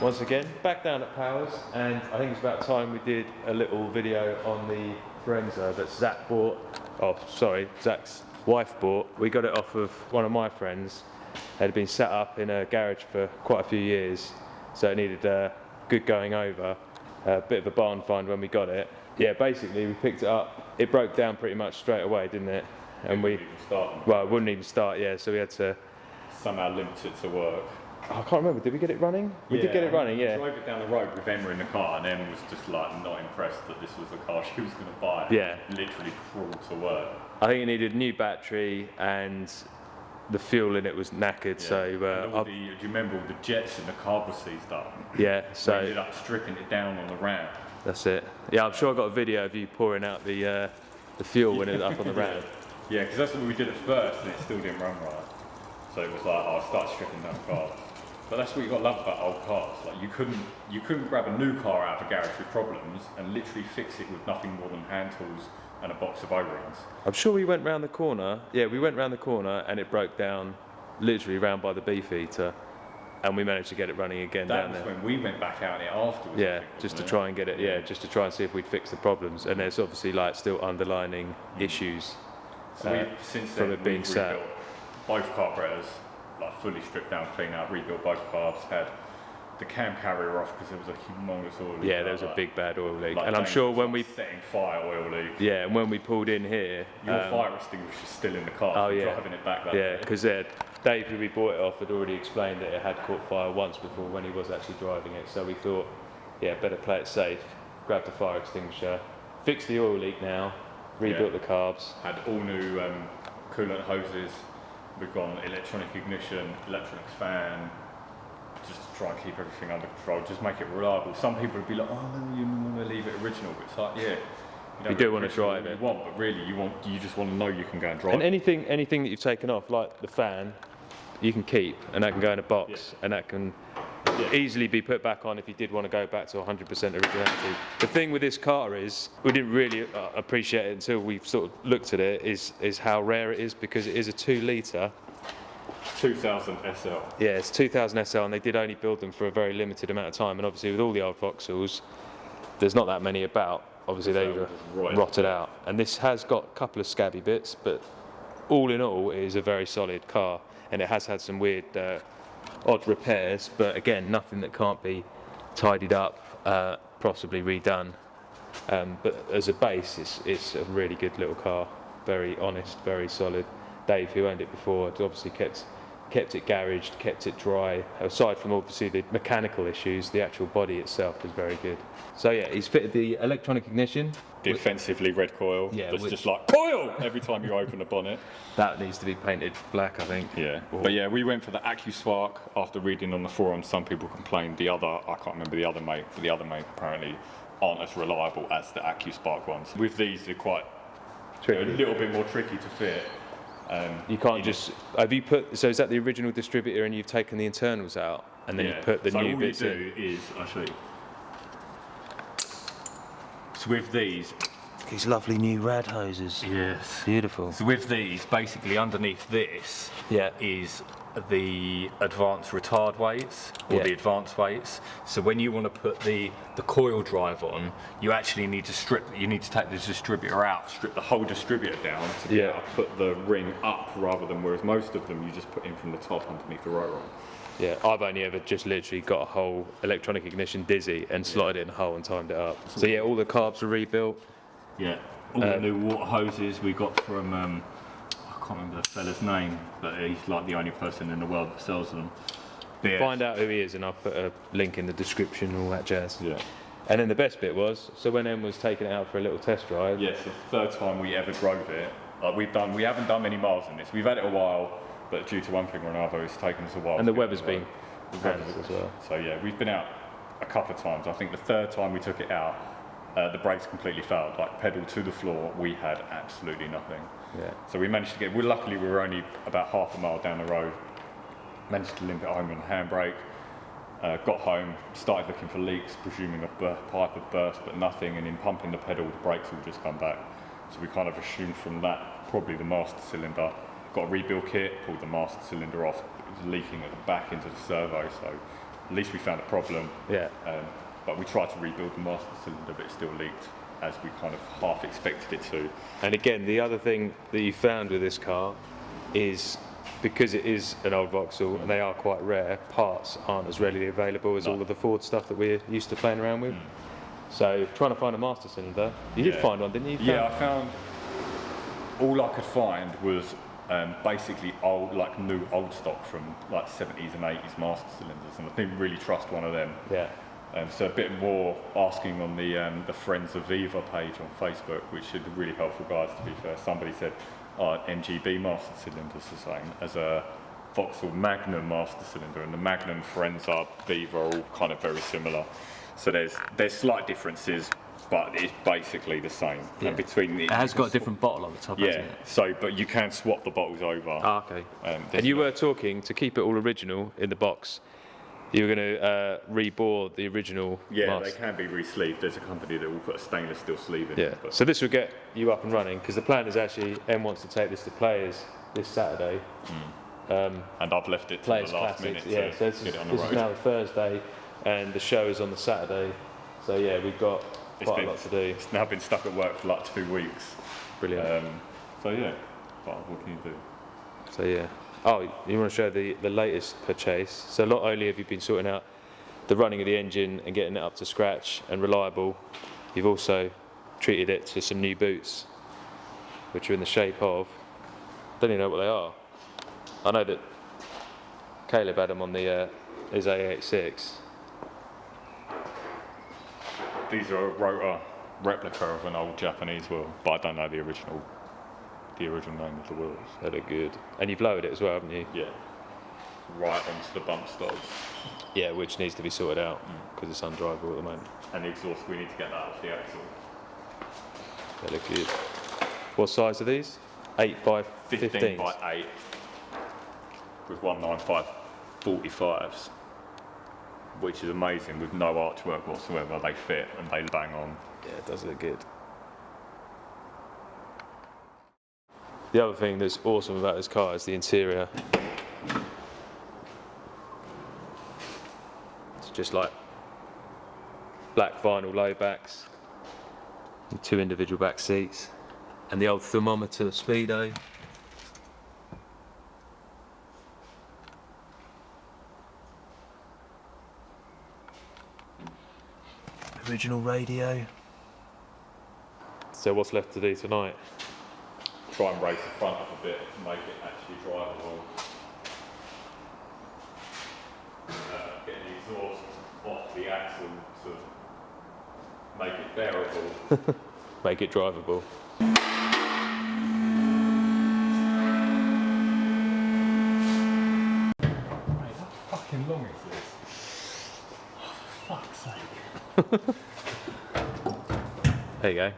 once again, back down at Powers, and I think it's about time we did a little video on the Firenza that Zaks' wife bought. We got it off of one of my friends. It had been set up in a garage for quite a few years, so it needed good going over. A bit of a barn find when we got it. Yeah, basically we picked it up. It broke down pretty much straight away, didn't it? And it wouldn't even start. Yeah, so we had to somehow limit it to work. I can't remember, did we get it running? We did get it running, yeah. We drove it down the road with Emma in the car, and Emma was just like not impressed that this was the car she was going to buy. Yeah. Literally crawled to work. I think it needed a new battery, and the fuel in it was knackered, so... do you remember all the jets and the carb were seized up? Yeah, so... We ended up stripping it down on the ramp. That's it. Yeah, I'm sure I got a video of you pouring out the fuel when it was up on the ramp. Yeah, because that's what we did at first, and it still didn't run right. So it was like, I started stripping down cars. But that's what you got to love about old cars. Like you couldn't grab a new car out of a garage with problems and literally fix it with nothing more than hand tools and a box of O-rings. I'm sure we went round the corner. Yeah, we went round the corner and it broke down, literally round by the beefeater, and we managed to get it running again down there. That was when we went back out in it afterwards. Yeah, just to try and get it. Yeah, just to try and see if we'd fix the problems. And there's obviously like still underlining issues so since from then, it being sat. Both carburetors, like fully stripped down, cleaned out, rebuilt both carbs, had the cam carrier off because there was a humongous oil leak. Yeah, there was a big bad oil leak, like and I'm sure when we setting fire oil leak. Yeah, and when we pulled in here, your fire extinguisher's still in the car. Oh yeah, driving it back. Yeah, because Dave, who we bought it off, had already explained that it had caught fire once before when he was actually driving it. So we thought, yeah, better play it safe. Grab the fire extinguisher, fix the oil leak now, rebuilt the carbs. Had all new coolant hoses. We've gone electronic ignition, electronic fan, just to try and keep everything under control, just make it reliable. Some people would be like, oh no, you want to leave it original, but it's like, yeah, you do want to drive it. You want, but really, you just want to know you can go and drive. And anything that you've taken off, like the fan, you can keep, and that can go in a box, and that can easily be put back on if you did want to go back to 100% originality. The thing with this car is, we didn't really appreciate it until we sort of looked at it, is how rare it is, because it is a 2 litre 2000 SL. Yeah, it's 2000 SL, and they did only build them for a very limited amount of time, and obviously with all the old Vauxhalls, there's not that many about. Obviously they were rotted out, and this has got a couple of scabby bits, but all in all it is a very solid car, and it has had some weird odd repairs, but again, nothing that can't be tidied up, possibly redone. But as a base, it's a really good little car, very honest, very solid. Dave, who owned it before, had obviously kept it garaged, kept it dry. Aside from obviously the mechanical issues, the actual body itself is very good. So yeah, he's fitted the electronic ignition. The offensively red coil, that's just like coil every time you open the bonnet. That needs to be painted black, I think. Yeah, but yeah, we went for the AccuSpark after reading on the forums. Some people complained I can't remember the other make, but the other make apparently aren't as reliable as the AccuSpark ones. With these, they're quite a little bit more tricky to fit. You can't just, so is that the original distributor and you've taken the internals out and then you put the new bits in? So all you do is, I'll show you. So with these lovely new rad hoses. Yes. Beautiful. So with these, basically underneath this is the advanced retard weights, or the advanced weights. So when you want to put the coil drive on, you actually need to take the distributor out, strip the whole distributor down to be able to put the ring up, rather than whereas most of them you just put in from the top underneath the rotor. Yeah, I've only ever just literally got a whole electronic ignition dizzy and slotted it in a hole and timed it up. So yeah, all the carbs were rebuilt. Yeah, all the new water hoses we got from, I can't remember the fella's name, but he's like the only person in the world that sells them. Find out who he is and I'll put a link in the description and all that jazz. Yeah. And then the best bit was, so when Em was taking it out for a little test drive. Yes, the third time we ever drove it. We haven't done many miles in this. We've had it a while, but due to one thing or another, it's taken us a while. And the weather's been hands as well. So yeah, we've been out a couple of times. I think the third time we took it out, the brakes completely failed. Like pedal to the floor, we had absolutely nothing. Yeah. So we managed to get. Luckily, we were only about half a mile down the road. Managed to limp it home on the handbrake. Got home, started looking for leaks, presuming a pipe had burst, but nothing. And in pumping the pedal, the brakes all just come back. So we kind of assumed from that probably the master cylinder. Got a rebuild kit, pulled the master cylinder off. It was leaking at the back into the servo, so at least we found a problem. Yeah. But we tried to rebuild the master cylinder, but it still leaked, as we kind of half expected it to. And again, the other thing that you found with this car is, because it is an old Vauxhall and they are quite rare, parts aren't as readily available as all of the Ford stuff that we're used to playing around with. So trying to find a master cylinder, you did find one, didn't you? Yeah, I found, all I could find was basically new old stock from like 70s and 80s master cylinders, and I didn't really trust one of them. Yeah. So a bit more asking on the Friends of Viva page on Facebook, which are really helpful guys, to be fair. Somebody said, MGB master cylinder's the same as a Vauxhall Magnum master cylinder, and the Magnum, Firenza, Viva are all kind of very similar. So there's slight differences, but it's basically the same. Yeah. And between it has got a different bottle on the top, hasn't it? So, but you can swap the bottles over. Ah, okay. And you were talking, to keep it all original in the box, you were going to rebore the original master. They can be re-sleeved. There's a company that will put a stainless steel sleeve in. Yeah. So this will get you up and running, because the plan is actually, Em wants to take this to players this Saturday. And I've left it to Players the last Classics. minute to So this get it on the is road. now the Thursday, and the show is on the Saturday. So yeah, we've got quite a lot to do. It's now been stuck at work for like 2 weeks. Brilliant. So yeah, but what can you do? So yeah. Oh, you want to show the latest purchase. So not only have you been sorting out the running of the engine and getting it up to scratch and reliable, you've also treated it to some new boots, which are in the shape of, don't even know what they are. I know that Caleb had them on his A86. These are a rotor replica of an old Japanese wheel, but I don't know the original name of the wheels. They look good. And you've lowered it as well, haven't you? Yeah. Right onto the bump stops. Yeah, which needs to be sorted out because it's undrivable at the moment. And the exhaust, we need to get that off the axle. They look good. What size are these? 8 by 15 by 8 with 195 45s, which is amazing with no archwork whatsoever. They fit and they bang on. Yeah, it does look good. The other thing that's awesome about this car is the interior. It's just like black vinyl low backs, and 2 individual back seats, and the old thermometer speedo. Original radio. So what's left to do tonight? Try and raise the front up a bit to make it actually drivable. Get the exhaust off the axle to make it bearable. Make it drivable. Mate, how fucking long is this? Oh, for fuck's sake. There you go.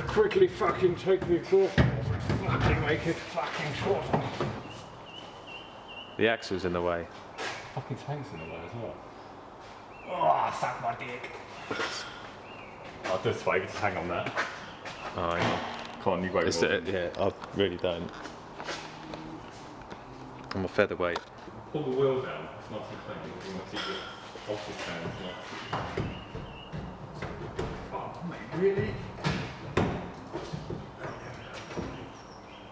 Quickly fucking take the exhaust off and fucking make it fucking short. The axle's in the way. Fucking tank's in the way as well. Oh, suck my dick. I'll just wait, just hang on that. Oh, hang on. Come on, you wait. Yeah, I really don't. I'm a featherweight. Pull the wheel down, it's nice and clean. You want to keep the office down. Oh, mate, really?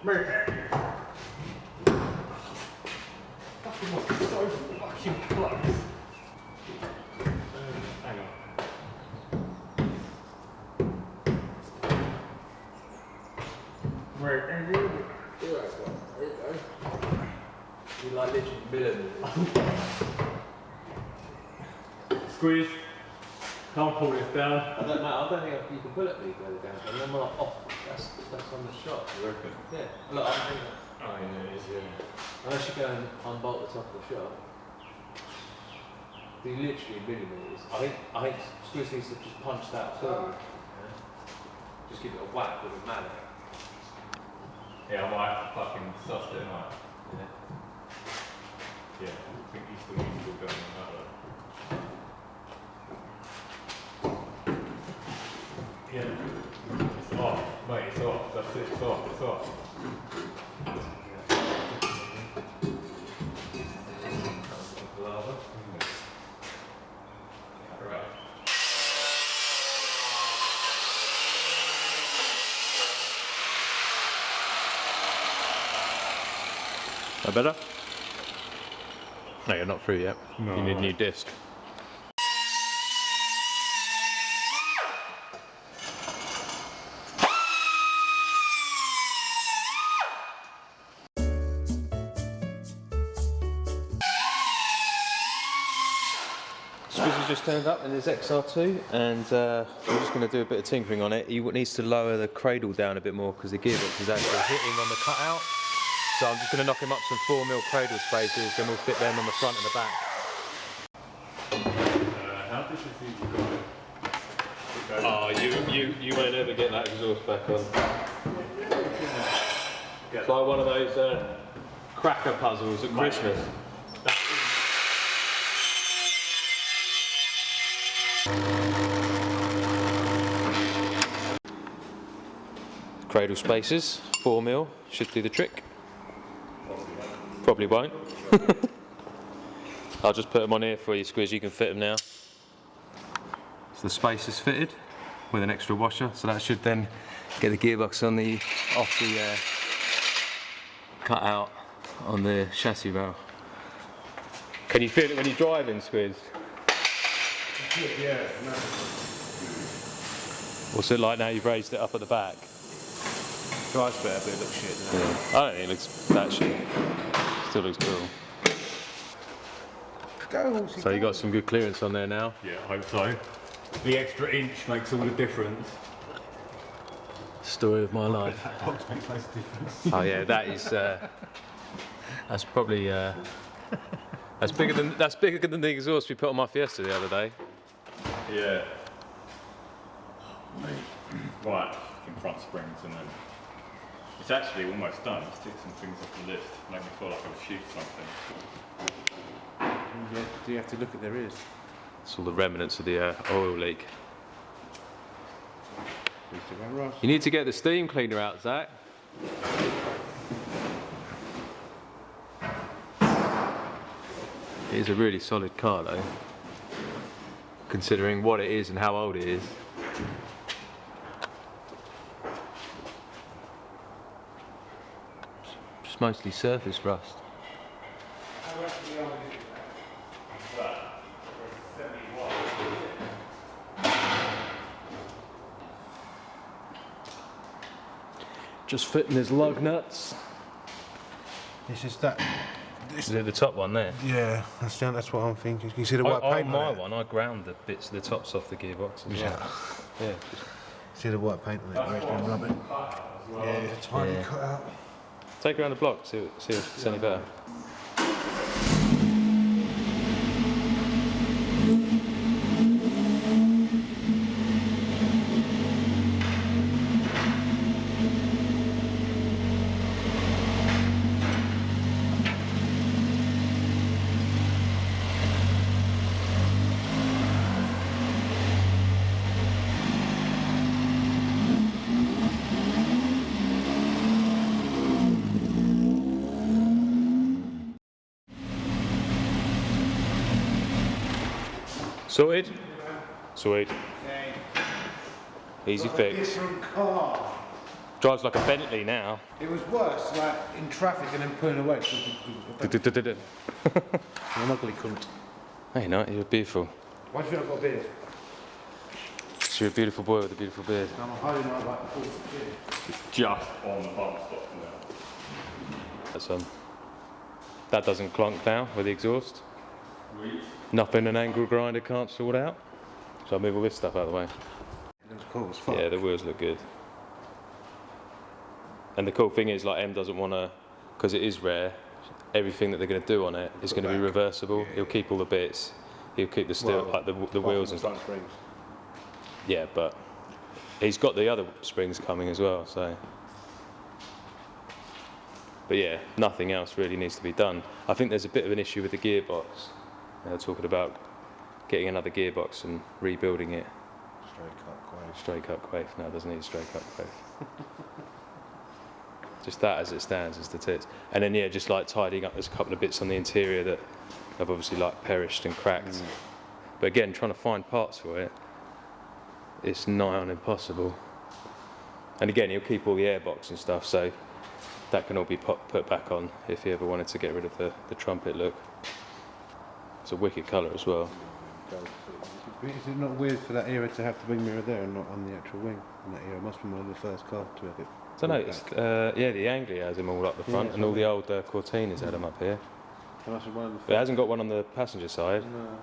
Mate, fucking must be so fucking close. Hang on. You like literally millimeters. Squeeze. Can't pull this down. I don't know. I don't think you can pull it really further down. And then like off. That's on the shot. You reckon? Yeah. Look, I'm thinking. Oh yeah, it is, yeah. Unless you go and unbolt the top of the shot. Do literally millimeters. I think Squeeze needs to just punch that through. Just give it a whack with a mallet. Yeah, I might fucking suss it out. Yeah. Yeah, I think he's still going another. Yeah, it's off, mate, it's off, that's it, it's off, it's off. That better? No, you're not through yet. No. You need a new disc. Squizzy's just turned up in his XR2 and we're just going to do a bit of tinkering on it. He needs to lower the cradle down a bit more because the gearbox is actually hitting on the cutout. So I'm just going to knock him up some 4mm cradle spaces, then we'll fit them on the front and the back. How does this even go? Oh, you won't ever get that exhaust back on. It's like one of those cracker puzzles at Christmas. Cradle spaces, 4mm, should do the trick. Probably won't. I'll just put them on here for you, Squiz, you can fit them now. So the space is fitted with an extra washer, so that should then get the gearbox on off the cut out on the chassis rail. Can you feel it when you're driving, Squiz? Yeah, no. What's it like now you've raised it up at the back? Drives better, but it looks shit now. Yeah. I don't think it looks that shit. Still looks cool. Go, horsey, So you got some good clearance on there now. Yeah, I hope so. The extra inch makes all the difference. Story of my life. Box makes loads of difference. Oh yeah, that is. That's probably. That's bigger than the exhaust we put on my Fiesta the other day. Yeah. Right, in front springs and then. It's actually almost done. Just took some things off the list. Make me feel like I was shooting something. Yeah, do you have to look at their ears? It's all the remnants of the oil leak. Used to go, Ross. You need to get the steam cleaner out, Zach. It is a really solid car though, considering what it is and how old it is. Just mostly surface rust. Just fitting his lug nuts. This is that. Is it the top one there? Yeah, that's what I'm thinking. Can you see the white paint on my on it? one, I ground the bits of the tops off the gearbox. Yeah. Yeah. See the white paint on it where it's been rubbing? Yeah, it's a tiny Yeah. cut out. Take it around the block, see if it's any better. Sorted? Sweet. Easy fix. Different car. Drives like a Bentley now. It was worse, like in traffic and then pulling away. I'm ugly cunt. Hey, no, you're beautiful. Why do you think I've got a beard? You're a beautiful boy with a beautiful beard. I'm hiding out like a beard. Just on the bump stop now. That's, that doesn't clunk now with the exhaust. Sweet. Nothing an angle grinder can't sort out. So I'll move all this stuff out of the way. It looks cool as fuck. Yeah, the wheels look good. And the cool thing is, like, M doesn't want to, because it is rare, everything that they're going to do on it is going to be back. reversible. Yeah, He'll keep all the bits. He'll keep the steel, Well, like the wheels and front stuff. springs. Yeah, but he's got the other springs coming as well, so. But yeah, nothing else really needs to be done. I think there's a bit of an issue with the gearbox. They're talking about getting another gearbox and rebuilding it. Straight cut quaif. No, it doesn't need a straight cut quaif. Just that as it stands is the tits. And then yeah, just like tidying up, there's a couple of bits on the interior that have obviously like perished and cracked. But again, trying to find parts for it, it's nigh on impossible. And again, he'll keep all the airbox and stuff, so that can all be put back on if you ever wanted to get rid of the trumpet look. It's a wicked colour as well. Is it not weird for that era to have the wing mirror there and not on the actual wing? In that era, it must have been one of the first cars to have it. I don't know, yeah, the Anglia has them all up the front, Yeah, and all the old Cortinas had them up here. It must have been one of the But it hasn't got one on the passenger side. No.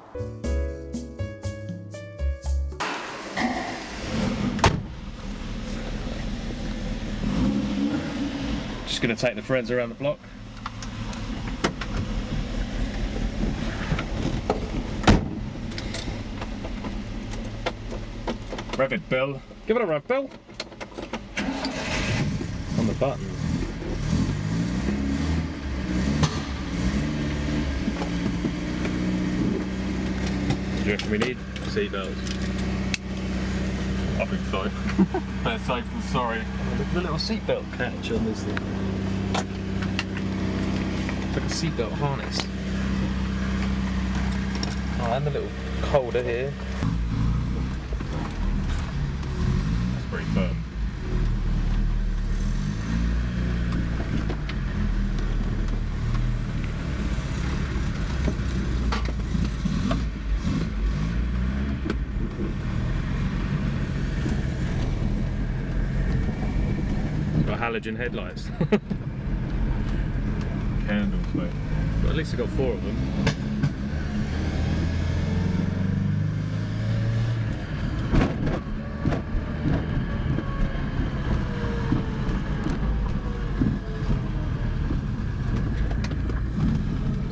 Just going to take the Firenza around the block. Rev it, Bill. Give it a rev, Bill. On the button. Do you reckon we need seatbelts? I think so. Better safe than sorry. Look at the little seatbelt catch on this thing. It's like a seatbelt harness. Oh, and the little holder here. That's pretty firm. Got halogen headlights. Candles, mate. But at least I got 4 of them.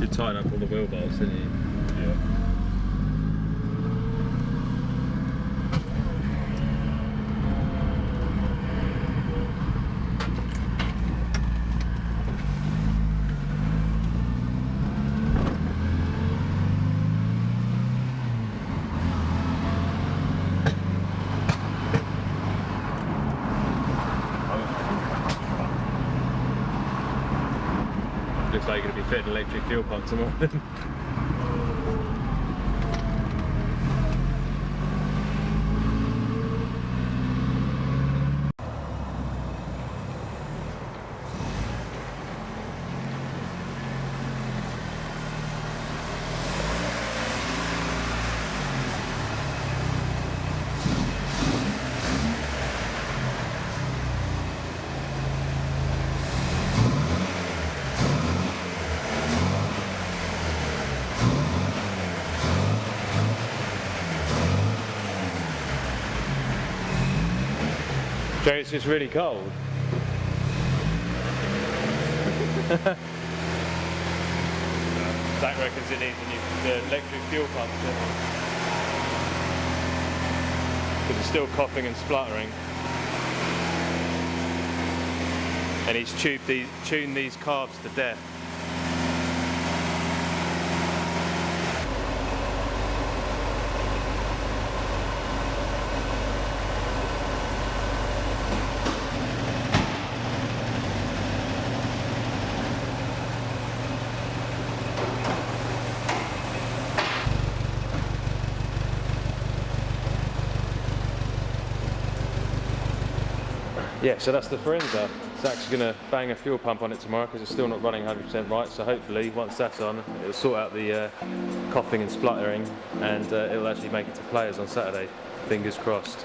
You tighten up all the wheel bars, didn't you? Yeah. Looks like you're going to be fitting an electric fuel pump tomorrow. Jerry, it's just really cold. Zach reckons it needs the electric fuel pump. But it's still coughing and spluttering. And he's tuned these carbs to death. Yeah, so that's the Firenza. Zach's going to bang a fuel pump on it tomorrow because it's still not running 100% right, so hopefully once that's on it'll sort out the coughing and spluttering and it'll actually make it to players on Saturday, fingers crossed.